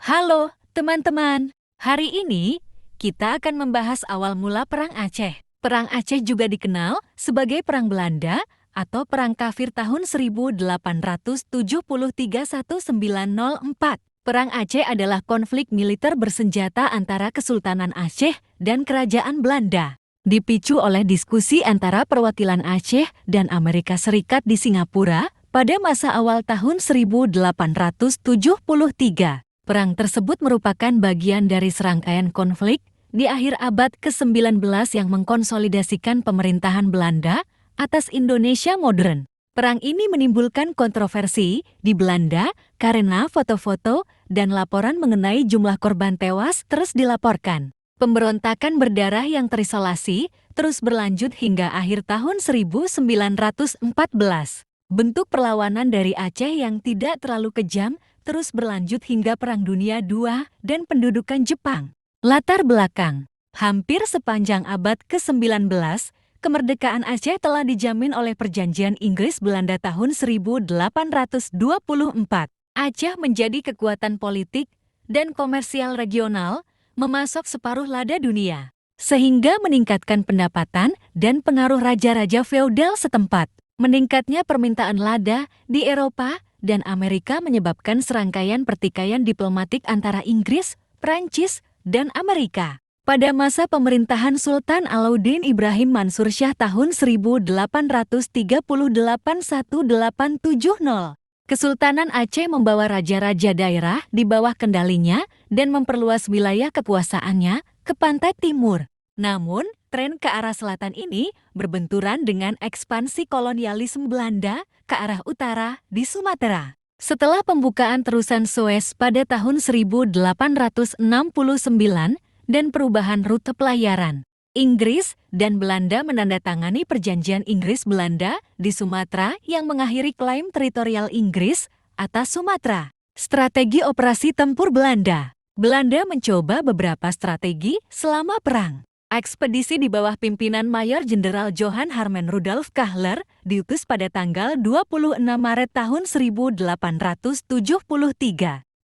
Halo, teman-teman. Hari ini, kita akan membahas awal mula Perang Aceh. Perang Aceh juga dikenal sebagai Perang Belanda atau Perang Kafir tahun 1873–1904. Perang Aceh adalah konflik militer bersenjata antara Kesultanan Aceh dan Kerajaan Belanda. Dipicu oleh diskusi antara perwakilan Aceh dan Amerika Serikat di Singapura pada masa awal tahun 1873. Perang tersebut merupakan bagian dari serangkaian konflik di akhir abad ke-19 yang mengkonsolidasikan pemerintahan Belanda atas Indonesia modern. Perang ini menimbulkan kontroversi di Belanda karena foto-foto dan laporan mengenai jumlah korban tewas terus dilaporkan. Pemberontakan berdarah yang terisolasi terus berlanjut hingga akhir tahun 1914. Bentuk perlawanan dari Aceh yang tidak terlalu kejam terus berlanjut hingga Perang Dunia II dan pendudukan Jepang. Latar belakang: hampir sepanjang abad ke-19, kemerdekaan Aceh telah dijamin oleh Perjanjian Inggris-Belanda tahun 1824. Aceh menjadi kekuatan politik dan komersial regional, memasok separuh lada dunia, sehingga meningkatkan pendapatan dan pengaruh raja-raja feodal setempat. Meningkatnya permintaan lada di Eropa dan Amerika menyebabkan serangkaian pertikaian diplomatik antara Inggris, Prancis, dan Amerika. Pada masa pemerintahan Sultan Alauddin Ibrahim Mansur Shah tahun 1838–1870, Kesultanan Aceh membawa raja-raja daerah di bawah kendalinya dan memperluas wilayah kekuasaannya ke pantai timur. Namun, tren ke arah selatan ini berbenturan dengan ekspansi kolonialisme Belanda ke arah utara di Sumatera. Setelah pembukaan terusan Suez pada tahun 1869 dan perubahan rute pelayaran, Inggris dan Belanda menandatangani Perjanjian Inggris-Belanda di Sumatera yang mengakhiri klaim teritorial Inggris atas Sumatera. Strategi operasi tempur Belanda. Belanda mencoba beberapa strategi selama perang. Ekspedisi di bawah pimpinan Mayor Jenderal Johan Harmen Rudolf Kahler diutus pada tanggal 26 Maret tahun 1873.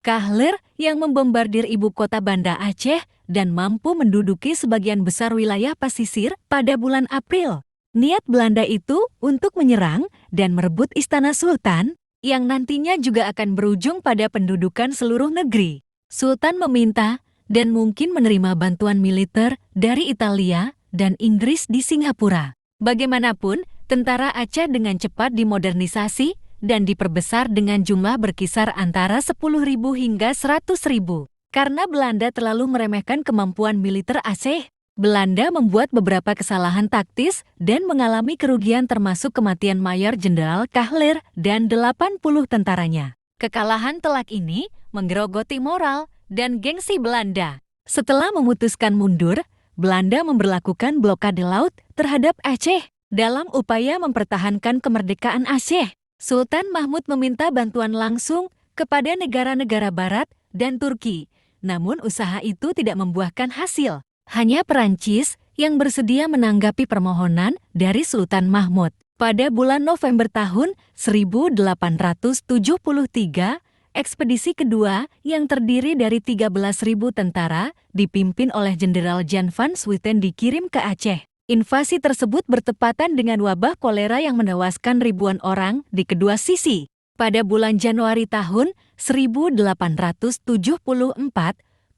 Kahler yang membombardir ibu kota Banda Aceh dan mampu menduduki sebagian besar wilayah pesisir pada bulan April. Niat Belanda itu untuk menyerang dan merebut Istana Sultan, yang nantinya juga akan berujung pada pendudukan seluruh negeri. Sultan meminta dan mungkin menerima bantuan militer dari Italia dan Inggris di Singapura. Bagaimanapun, tentara Aceh dengan cepat dimodernisasi dan diperbesar dengan jumlah berkisar antara 10.000 hingga 100.000. Karena Belanda terlalu meremehkan kemampuan militer Aceh, Belanda membuat beberapa kesalahan taktis dan mengalami kerugian termasuk kematian Mayor Jenderal Kahler dan 80 tentaranya. Kekalahan telak ini menggerogoti moral dan gengsi Belanda. Setelah memutuskan mundur, Belanda memberlakukan blokade laut terhadap Aceh dalam upaya mempertahankan kemerdekaan Aceh. Sultan Mahmud meminta bantuan langsung kepada negara-negara Barat dan Turki, namun usaha itu tidak membuahkan hasil. Hanya Perancis yang bersedia menanggapi permohonan dari Sultan Mahmud. Pada bulan November tahun 1873, ekspedisi kedua yang terdiri dari 13.000 tentara dipimpin oleh Jenderal Jan van Swieten dikirim ke Aceh. Invasi tersebut bertepatan dengan wabah kolera yang menewaskan ribuan orang di kedua sisi. Pada bulan Januari tahun 1874,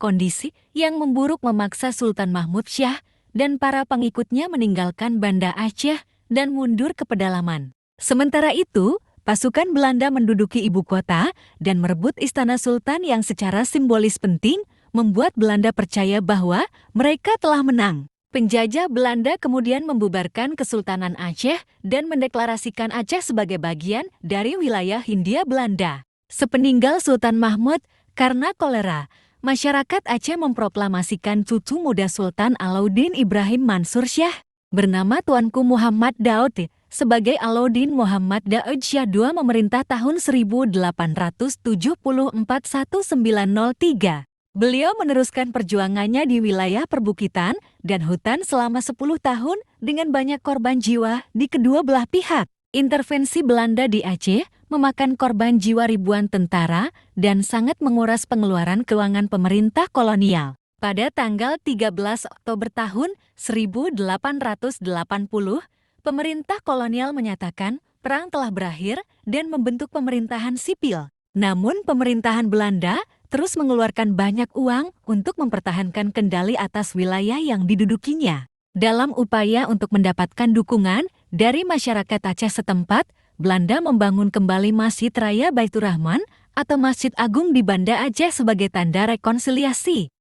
kondisi yang memburuk memaksa Sultan Mahmud Shah dan para pengikutnya meninggalkan Banda Aceh dan mundur ke pedalaman. Sementara itu, pasukan Belanda menduduki ibu kota dan merebut Istana Sultan yang secara simbolis penting membuat Belanda percaya bahwa mereka telah menang. Penjajah Belanda kemudian membubarkan Kesultanan Aceh dan mendeklarasikan Aceh sebagai bagian dari wilayah Hindia Belanda. Sepeninggal Sultan Mahmud karena kolera, masyarakat Aceh memproklamasikan cucu muda Sultan Alauddin Ibrahim Mansur Shah bernama Tuanku Muhammad Daud sebagai Alauddin Muhammad Daud Shah II memerintah tahun 1874–1903. Beliau meneruskan perjuangannya di wilayah perbukitan dan hutan selama 10 tahun dengan banyak korban jiwa di kedua belah pihak. Intervensi Belanda di Aceh memakan korban jiwa ribuan tentara dan sangat menguras pengeluaran keuangan pemerintah kolonial. Pada tanggal 13 Oktober tahun 1880, pemerintah kolonial menyatakan perang telah berakhir dan membentuk pemerintahan sipil. Namun pemerintahan Belanda terus mengeluarkan banyak uang untuk mempertahankan kendali atas wilayah yang didudukinya. Dalam upaya untuk mendapatkan dukungan dari masyarakat Aceh setempat, Belanda membangun kembali Masjid Raya Baitur Rahman atau Masjid Agung di Banda Aceh sebagai tanda rekonsiliasi.